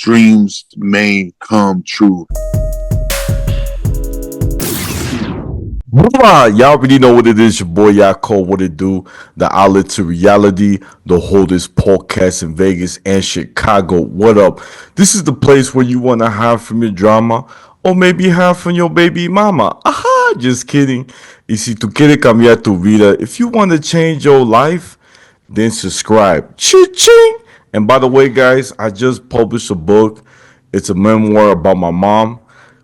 dreams may come true. Y'all already know what it is. Your boy Yaakov, what it do? The outlet to reality, the holdest podcast in Vegas and Chicago. What up? This is the place where you want to hide from your drama or maybe hide from your baby mama. Aha, just kidding. Y si tú quieres cambiar tu vida, if you want to change your life, then subscribe. Ching! And by the way, guys, I just published a book. It's a memoir about my mom,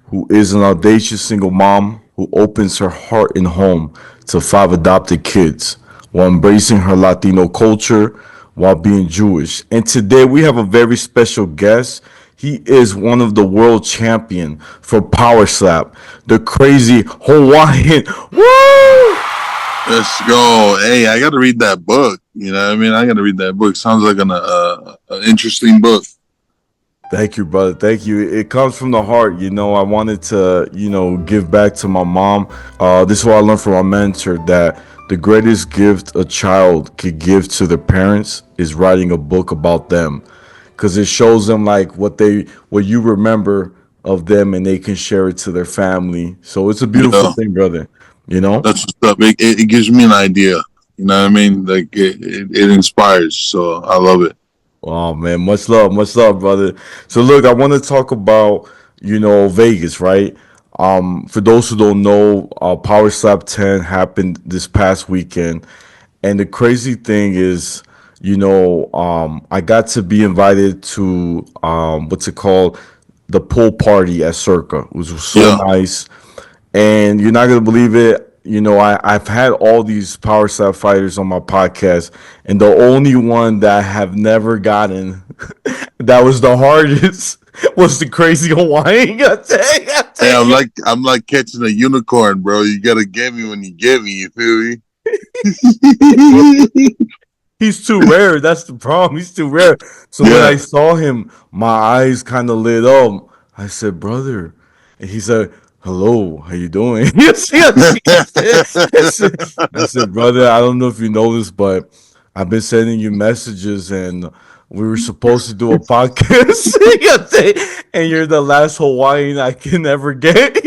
who is an audacious single mom who opens her heart and home to 5 adopted kids while embracing her Latino culture while being Jewish. And today we have a very special guest. He is one of the world champion for Powerslap, the Crazy Hawaiian. Woo! Let's go. Hey, I got to read that book. You know what I mean? I got to read that book. Sounds like an interesting book. Thank you, brother. Thank you. It comes from the heart. I wanted to, give back to my mom. This is what I learned from my mentor, that the greatest gift a child could give to their parents is writing a book about them, because it shows them like what you remember of them, and they can share it to their family. So it's a beautiful thing, brother. That's what's up. It gives me an idea. You know what I mean? Like it inspires. So I love it. Oh man, much love, brother. So look, I want to talk about Vegas, right? For those who don't know, Power Slap 10 happened this past weekend, and the crazy thing is, I got to be invited to what's it called, the pool party at Circa. It was so nice, and you're not gonna believe it. I've had all these Power Slap fighters on my podcast, and the only one that I have never gotten that was the hardest was the Crazy Hawaiian. Hey, I'm like catching a unicorn, bro. You gotta get me when you get me. You feel me? He's too rare. That's the problem. He's too rare. So when I saw him, my eyes kind of lit up. I said, brother, and he said, hello, how you doing? I said, brother, I don't know if you know this, but I've been sending you messages, and we were supposed to do a podcast, and you're the last Hawaiian I can ever get.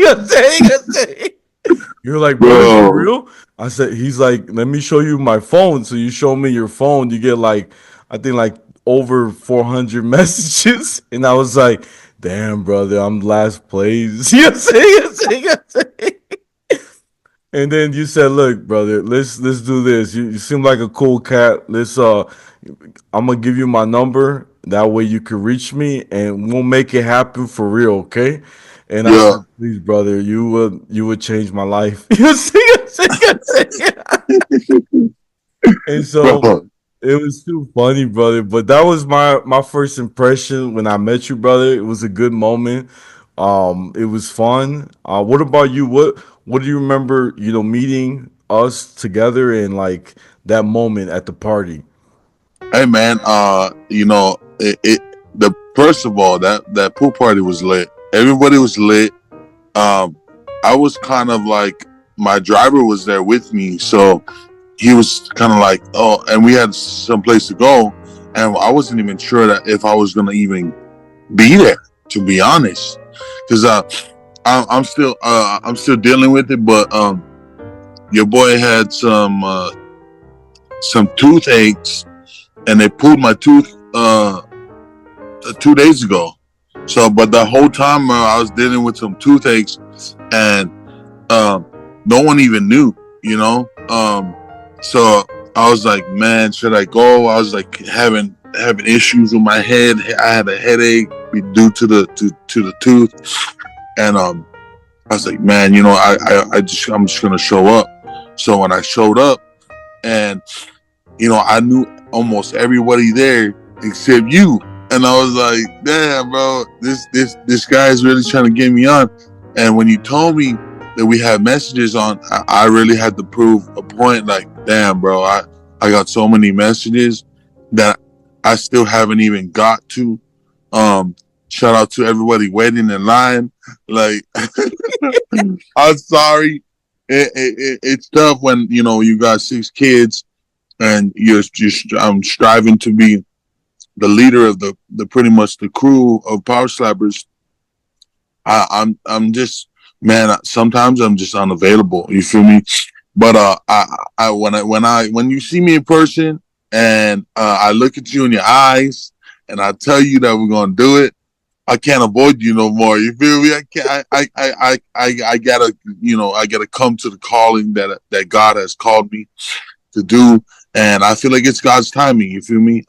You're like, bro, is it real? I said, he's like, let me show you my phone. So you show me your phone, you get I think over 400 messages. And I was like, damn, brother, I'm last place. And then you said, look, brother, let's do this. You seem like a cool cat. I'm gonna give you my number. That way you can reach me, and we'll make it happen for real, okay? And I said, please, brother, you would change my life. And so it was too funny, brother. But that was my first impression when I met you, brother. It was a good moment. It was fun. What about you? What do you remember, meeting us together and that moment at the party? Hey man, the first of all, that pool party was lit. Everybody was lit. I was kind of like, my driver was there with me, so he was kind of like, oh, and we had some place to go, and I wasn't even sure that if I was gonna even be there, to be honest, because I'm still dealing with it. But your boy had some toothaches, and they pulled my tooth 2 days ago. So, but the whole time I was dealing with some toothaches, and no one even knew, so I was like, man, should I go? I was like having issues with my head. I had a headache due to the tooth, and I was like, man, I'm just gonna show up. So when I showed up, and I knew almost everybody there except you. And I was like, damn, bro, this guy is really trying to get me on. And when you told me that we had messages on, I really had to prove a point. Like, damn, bro, I got so many messages that I still haven't even got to. Shout out to everybody waiting in line. Like, I'm sorry. It's tough when, you got 6 kids and I'm striving to be the leader of the pretty much the crew of Power Slappers, I'm just, man. Sometimes I'm just unavailable. You feel me? But when you see me in person and I look at you in your eyes and I tell you that we're gonna do it, I can't avoid you no more. You feel me? I can't. I gotta, I gotta come to the calling that God has called me to do, and I feel like it's God's timing. You feel me?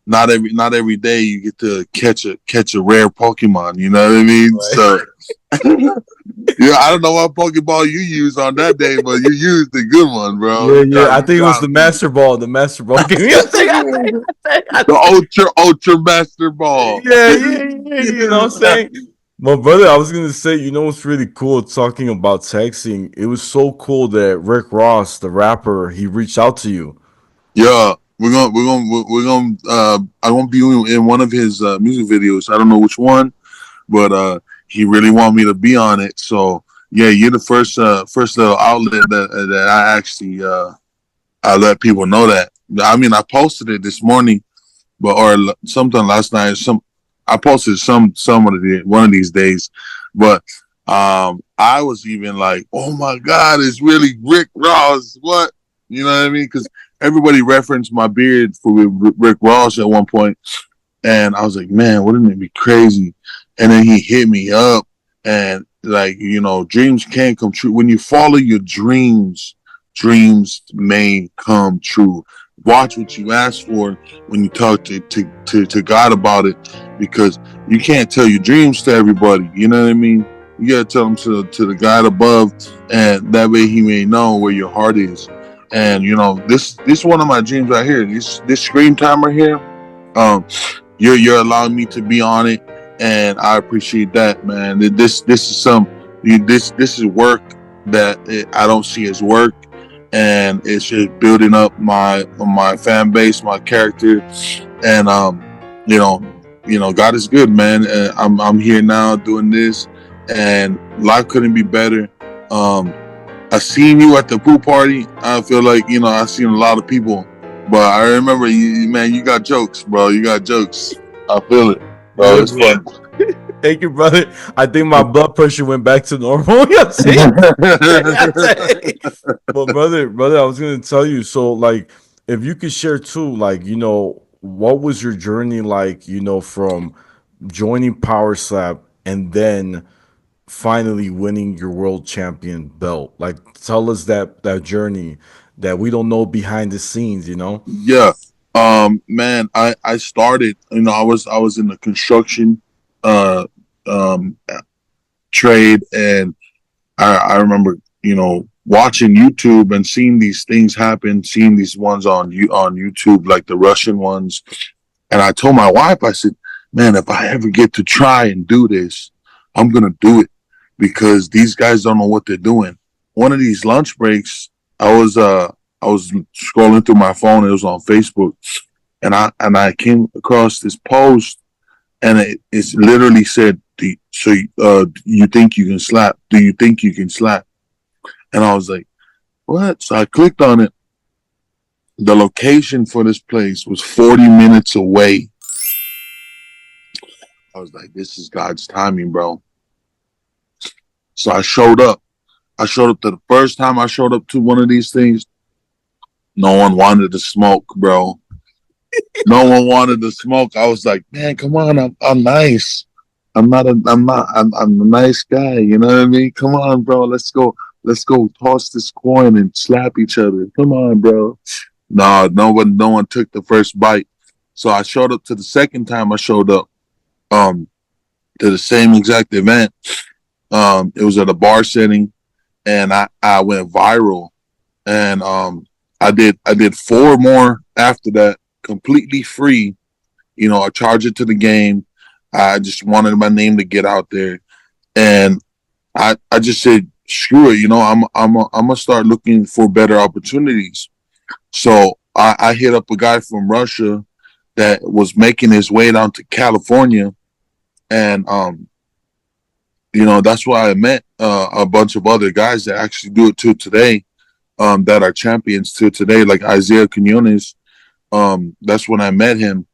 Not every day you get to catch a rare Pokemon. You know what I mean? Right. So. Yeah, I don't know what Pokeball you used on that day, but you used the good one, bro. Yeah, You yeah. got I you think it was got the me. Master Ball. The Master Ball. Give me a second. The Ultra Master Ball. Yeah, yeah, yeah. You know what I'm saying? My brother, I was gonna say, you know what's really cool talking about texting? It was so cool that Rick Ross, the rapper, he reached out to you. Yeah, I won't be in one of his music videos. I don't know which one, but he really want me to be on it. So yeah, you're the first little outlet that I actually I let people know that. I mean, I posted it this morning, but or sometime last night. I posted some of the one of these days, but I was even like, oh my God, it's really Rick Ross. What, you know what I mean? Because everybody referenced my beard for Rick Ross at one point, and I was like, man, wouldn't it be crazy? And then he hit me up, and like, dreams can come true when you follow your dreams. Dreams may come true. Watch what you ask for when you talk to God about it, because you can't tell your dreams to everybody. You know what I mean? You gotta tell them to the God above, and that way He may know where your heart is. And this one of my dreams right here. This screen timer here. Um, you're allowing me to be on it, and I appreciate that, man. This is this is work that I don't see as work, and it's just building up my fan base, my character, and you know, God is good, man. And I'm here now doing this, and life couldn't be better. I seen you at the pool party. I feel like I seen a lot of people, but I remember you, man. You got jokes, bro. You got jokes. I feel it, bro. Yeah, It's bro. fun. Thank you, brother. I think my blood pressure went back to normal. You see? But brother, I was gonna tell you. So, like, if you could share too, like, what was your journey like? From joining Power Slap and then finally winning your world champion belt. Like, tell us that journey that we don't know behind the scenes. Yeah, man. I started. I was in the construction uh um trade, and I remember watching YouTube and seeing these things happen, seeing these ones on YouTube, like the Russian ones. And I told my wife, I said, man, if I ever get to try and do this, I'm gonna do it, because these guys don't know what they're doing. One of these lunch breaks, I was scrolling through my phone. It was on Facebook, and I came across this post, and it's literally said, you think you can slap? Do you think you can slap? And I was like, what? So I clicked on it. The location for this place was 40 minutes away. I was like, this is God's timing, bro. So I showed up. I showed up to the first time I showed up to one of these things. No one wanted to smoke, bro. No one wanted to smoke. I was like, man, come on, I'm nice. I'm a nice guy. You know what I mean? Come on, bro. Let's go toss this coin and slap each other. Come on, bro. No one took the first bite. So I showed up to the second time I showed up, um, to the same exact event. It was at a bar setting, and I went viral, and I did four more after that, completely free. I charged it to the game. I just wanted my name to get out there, and I just said, screw it. I'm gonna start looking for better opportunities. So I hit up a guy from Russia that was making his way down to California, and that's why I met a bunch of other guys that actually do it too today, that are champions too today, like Isaiah Quinones. That's when I met him,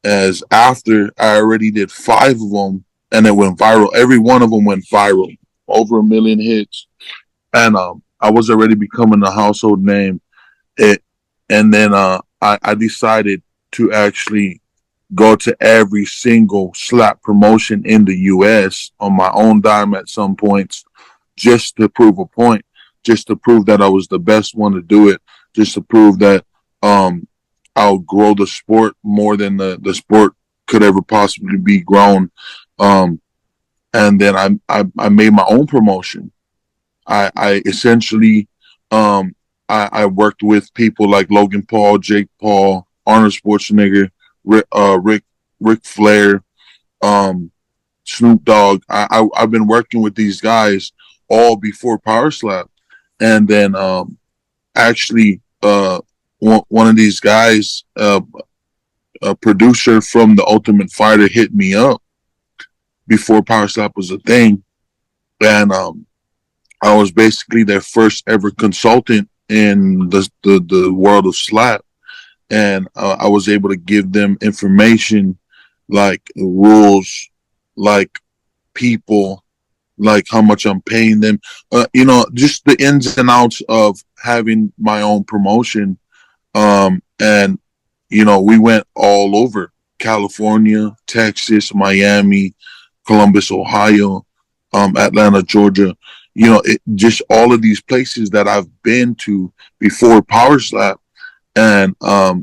as after I already did 5 of them and it went viral. Every one of them went viral, over 1 million hits, and I was already becoming a household name. It, and then I decided to actually go to every single slap promotion in the U.S. on my own dime at some points, just to prove a point, just to prove that I was the best one to do it, just to prove that um, I'll grow the sport more than the sport could ever possibly be grown. Um, and then I made my own promotion. I essentially um, I worked with people like Logan Paul, Jake Paul, Arnold Schwarzenegger, Rick Flair, um, Snoop Dogg. I've been working with these guys all before Powerslap, and then actually one of these guys, a producer from the Ultimate Fighter, hit me up before Powerslap was a thing, and I was basically their first ever consultant in the world of slap, and I was able to give them information like rules, like people, like how much I'm paying them, just the ins and outs of having my own promotion. And we went all over California, Texas, Miami, Columbus, Ohio, Atlanta, Georgia. Just all of these places that I've been to before Power Slap, and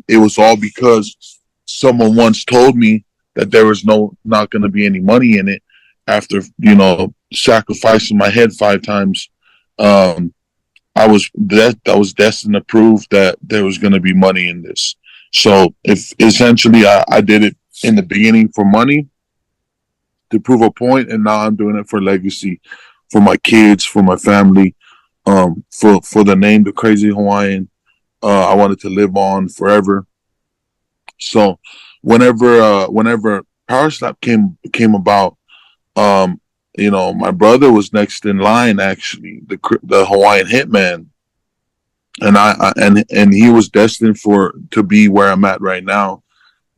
it was all because someone once told me that there was not going to be any money in it after sacrificing my head 5 times. um I was destined to prove that there was going to be money in this. So if essentially I did it in the beginning for money, to prove a point, and now I'm doing it for legacy, for my kids, for my family, for the name, the Crazy Hawaiian. I wanted to live on forever. So whenever Power Slap came about, um, my brother was next in line, actually, the Hawaiian Hitman, and and he was destined to be where I'm at right now.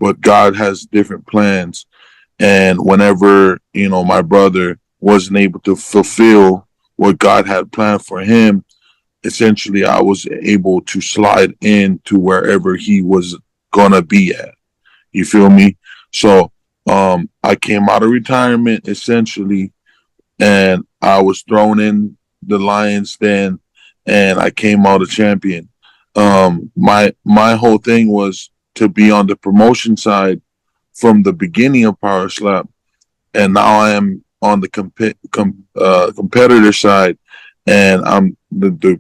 But God has different plans, and whenever my brother wasn't able to fulfill what God had planned for him, essentially I was able to slide into wherever he was gonna be at. You feel me? So I came out of retirement essentially, and I was thrown in the Lions Den, and I came out a champion. My whole thing was to be on the promotion side from the beginning of Power Slap, and now I am on the competitor side, and I'm the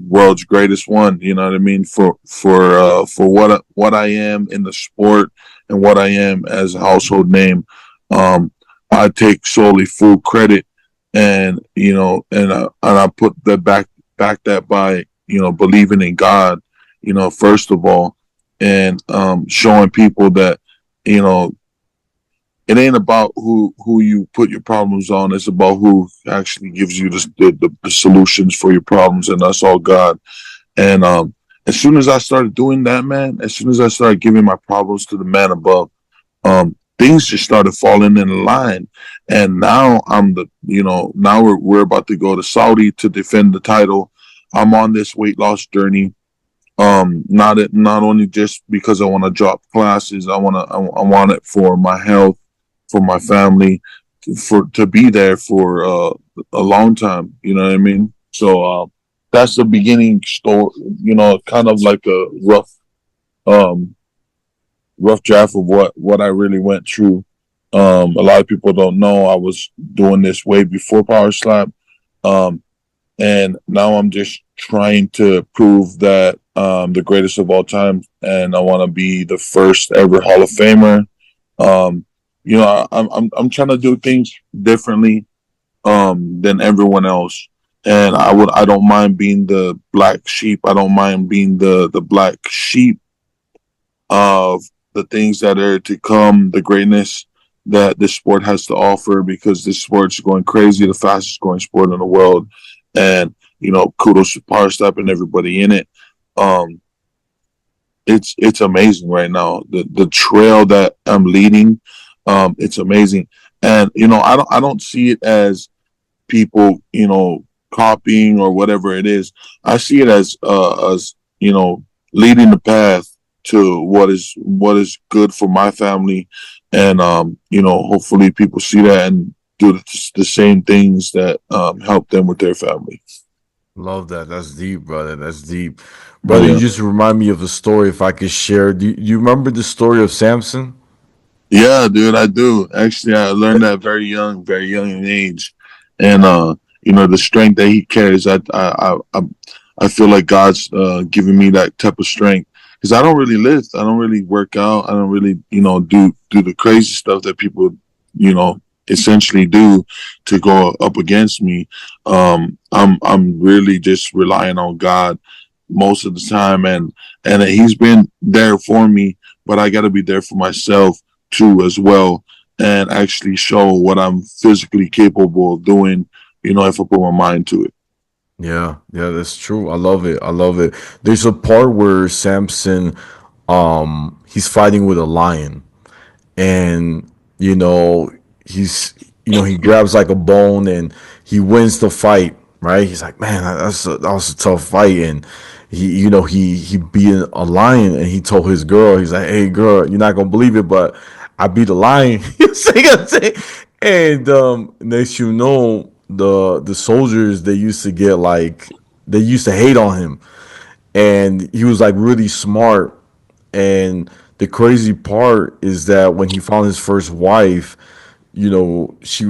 world's greatest one. You know what I mean? For what I am in the sport and what I am as a household name, um, I take solely full credit, and I put that back that by believing in God, first of all, and showing people that you know it ain't about who you put your problems on. It's about who actually gives you the solutions for your problems, and that's all God. And as soon as I started doing that, man, as soon as I started giving my problems to the man above, things just started falling in line. And now now we're about to go to Saudi to defend the title. I'm on this weight loss journey. Not only just because I want to drop classes, I want it for my health, for my family, to be there for a long time. You know what I mean? So that's the beginning story. Kind of like a um, rough draft of what I really went through. A lot of people don't know I was doing this way before Power Slap, um, and now I'm just trying to prove that the greatest of all time, and I want to be the first ever Hall of Famer. Um, I'm trying to do things differently than everyone else, and I don't mind being the black sheep. I don't mind being the black sheep of the things that are to come, the greatness that this sport has to offer, because this sport's going crazy, the fastest growing sport in the world. And, kudos to Power Step and everybody in it. Um, it's amazing right now. The trail that I'm leading, it's amazing. And I don't see it as people, copying or whatever it is. I see it as leading the path to what is good for my family, and hopefully people see that and do the same things that help them with their family. Love that. That's deep, brother. That's deep. Brother, you Yeah. just remind me of a story if I could share. Do you remember the story of Samson? Yeah, dude, I do. Actually, I learned that very young in age, and the strength that he carries. I feel like God's giving me that type of strength because I don't really lift, I don't really work out, I don't really do the crazy stuff that people you know essentially do to go up against me. I'm really just relying on God most of the time, and He's been there for me, but I got to be there for myself too as well, and actually show what I'm physically capable of doing, if I put my mind to it. Yeah, yeah, that's true. I love it. I love it. There's a part where Samson, he's fighting with a lion, and you know he's he grabs like a bone and he wins the fight, right? He's like, man, that was a tough fight. And he beat a lion, and he told his girl, he's like, hey girl, you're not gonna believe it, but I beat a lion. You say and next the soldiers, they used to get like, they used to hate on him, and he was like really smart. And the crazy part is that when he found his first wife, she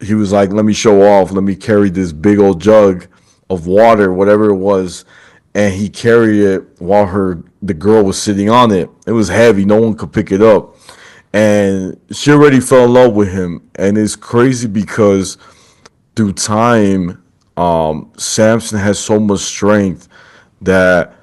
he was like, let me show off, let me carry this big old jug of water, whatever it was, and he carried it while the girl was sitting on it. It was heavy, no one could pick it up, and she already fell in love with him. And it's crazy because through time, Samson has so much strength that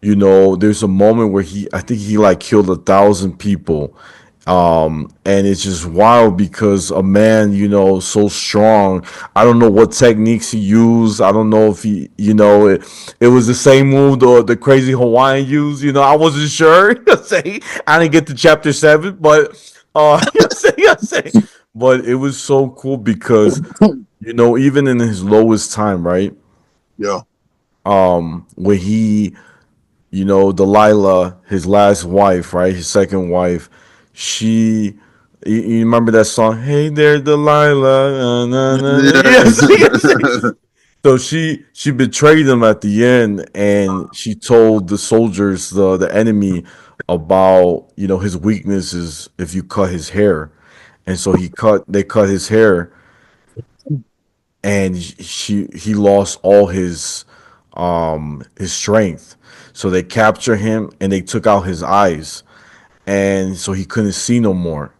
there's a moment where I think he like killed 1,000 people, and it's just wild because a man, so strong. I don't know what techniques he used. I don't know if it was the same move the Crazy Hawaiian used. I wasn't sure. Say I didn't get to chapter 7, but say, but it was so cool because even in his lowest time, right? Yeah. When Delilah, his last wife, right? His second wife, she, you remember that song? Hey there, Delilah. Na, na, na. Yes, yes. Yeah. So she betrayed him at the end, and she told the soldiers, the enemy, about his weaknesses if you cut his hair, and so they cut his hair, and he lost all his strength. So they captured him and they took out his eyes, and so he couldn't see no more.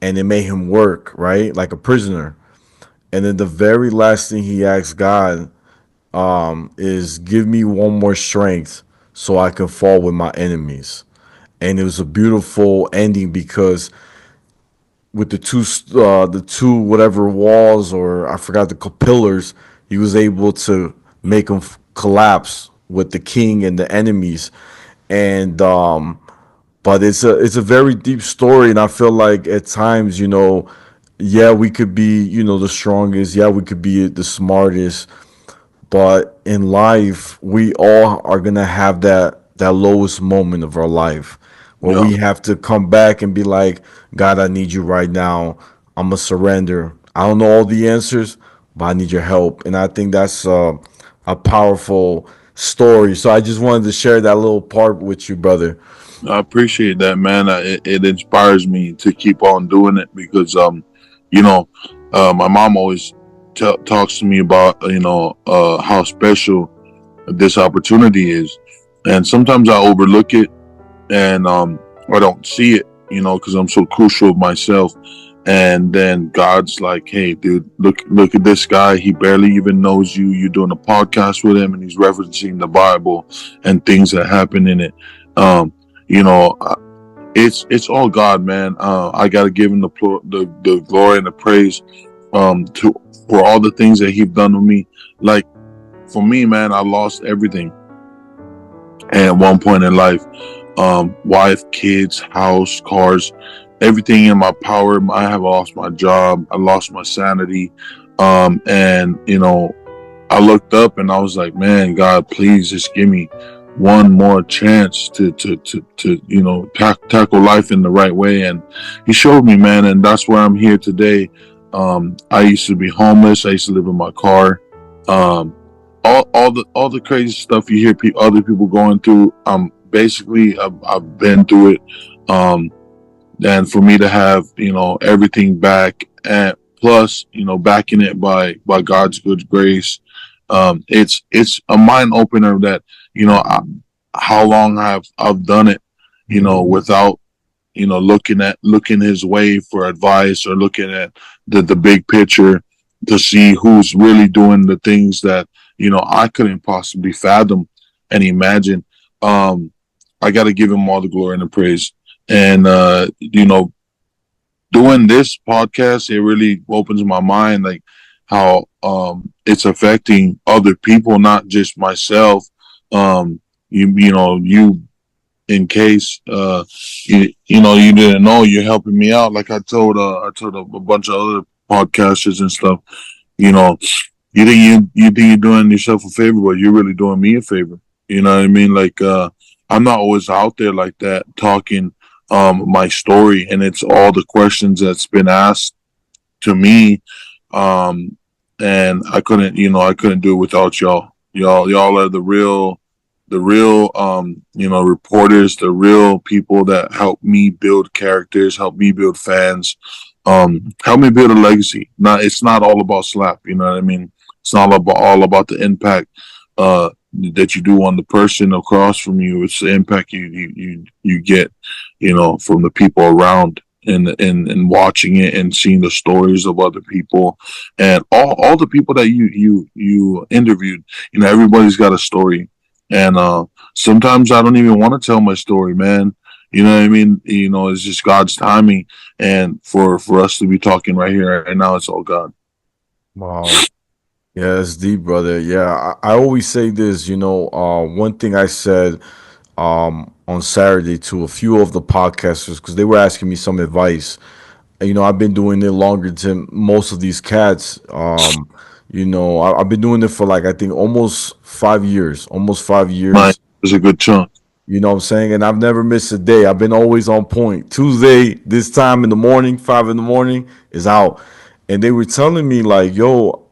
And they made him work, right, like a prisoner. And then the very last thing he asked God, is give me one more strength so I can fall with my enemies. And it was a beautiful ending because with the two whatever walls, or I forgot the pillars, he was able to make them collapse with the king and the enemies. And but it's a very deep story, and I feel like at times, yeah, we could be, the strongest, yeah, we could be the smartest, but in life, we all are gonna have that lowest moment of our life where Yeah. we have to come back and be like, God, I need you right now. I'm gonna surrender. I don't know all the answers, but I need your help. And I think that's a powerful story. So I just wanted to share that little part with you, brother. I appreciate that, man. It inspires me to keep on doing it because, you know, my mom always talks to me about, how special this opportunity is, and sometimes I overlook it, and I don't see it, because I'm so crucial of myself. And then God's like, "Hey, dude, look at this guy. He barely even knows you. You're doing a podcast with him, and he's referencing the Bible and things that happen in it." Um, you know, it's all God, man. I gotta give him the glory and the praise, to for all the things that he's done with me. Like for me, man, I lost everything. at one point in life. Wife, kids, house, cars, everything in my power. I have lost my job. I lost my sanity. And I looked up and I was like, man, God, please just give me one more chance to tackle life in the right way. And he showed me, man, and that's where I'm here today. I used to be homeless. I used to live in my car. Um, all the crazy stuff you hear other people going through. Basically, I've been through it. Um, and for me to have everything back, and plus backing it by God's good grace, it's a mind opener that how long I've done it, without looking his way for advice, or looking at the big picture to see who's really doing the things that I couldn't possibly fathom and imagine. I got to give him all the glory and the praise. And doing this podcast, it really opens my mind, like how it's affecting other people, not just myself. You in case you didn't know, you're helping me out. Like I told a bunch of other podcasters and stuff. You know, you think you're doing yourself a favor, but you're really doing me a favor. You know what I mean? Like I'm not always out there like that talking my story, and it's all the questions that's been asked to me. Um and I couldn't do it without y'all. Y'all are the real reporters, the real people that help me build characters, help me build fans, help me build a legacy. Not It's not all about slap, you know what I mean? It's not all about the impact that you do on the person across from you. It's the impact you get, from the people around, and watching it and seeing the stories of other people, and all the people that you interviewed. Everybody's got a story, and sometimes I don't even want to tell my story, man. You know what I mean? It's just God's timing, and for us to be talking right here and now, it's all God. Wow. Yeah, that's deep, brother. Yeah, I always say this, one thing I said on Saturday to a few of the podcasters, because they were asking me some advice. And, I've been doing it longer than most of these cats. I've been doing it for like, I think, almost 5 years. Almost five Mine years. was a good chunk. You know what I'm saying? And I've never missed a day. I've been always on point. Tuesday, this time in the morning, 5 in the morning, is out. And they were telling me, like, yo,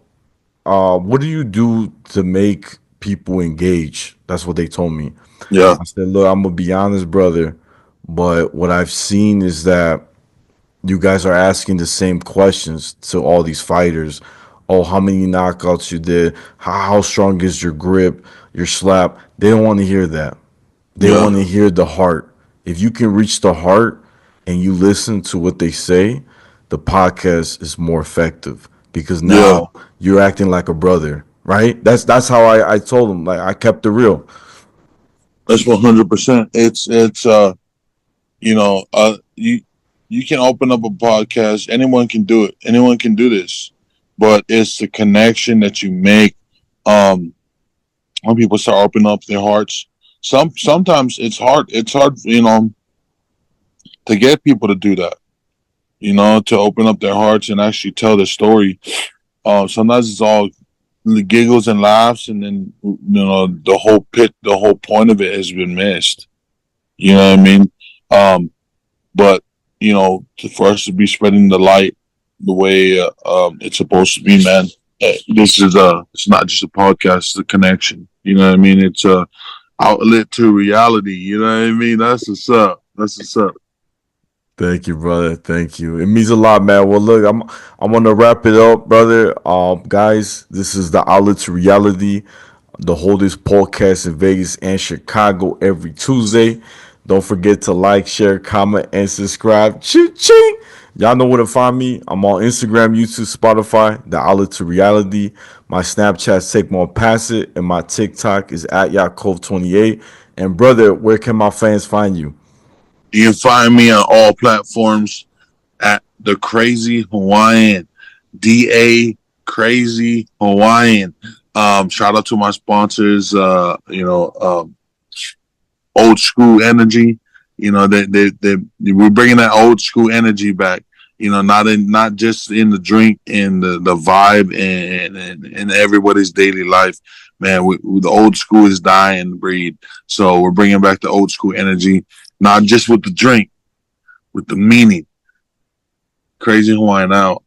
what do you do to make people engage? That's what they told me. Yeah, I said, look, I'm gonna be honest, brother, but what I've seen is that you guys are asking the same questions to all these fighters. Oh, how many knockouts you did? How strong is your grip, your slap? They don't want to hear that. They yeah, want to hear the heart. If you can reach the heart and you listen to what they say, the podcast is more effective because yeah. now you're acting like a brother, right? That's how I told them. Like I kept it real. That's 100%. It's you can open up a podcast. Anyone can do it. Anyone can do this, but it's the connection that you make. Um, when people start opening up their hearts, sometimes it's hard. It's hard, to get people to do that. To open up their hearts and actually tell their story. Sometimes it's all the giggles and laughs, and then the whole point of it has been missed. You know what I mean? But for us to be spreading the light the way it's supposed to be, man. This is it's not just a podcast; it's a connection. You know what I mean? It's a outlet to reality. You know what I mean? That's what's up. That's what's up. Thank you, brother. Thank you. It means a lot, man. Well, look, I'm gonna wrap it up, brother. Guys, this is the outlet to reality, the holdest podcast in Vegas and Chicago every Tuesday. Don't forget to like, share, comment, and subscribe. Ching ching. Y'all know where to find me. I'm on Instagram, YouTube, Spotify, the outlet to reality. My Snapchat's Take More Pass It, and my TikTok is at Yaakov28. And brother, where can my fans find you? You can find me on all platforms at the Crazy Hawaiian. Crazy Hawaiian. Shout out to my sponsors. old school energy. You know, we're bringing that old school energy back. You know, not just in the drink and the vibe and everybody's daily life. Man, the old school is dying breed. So we're bringing back the old school energy, not just with the drink, with the meaning. Crazy Hawaiian out.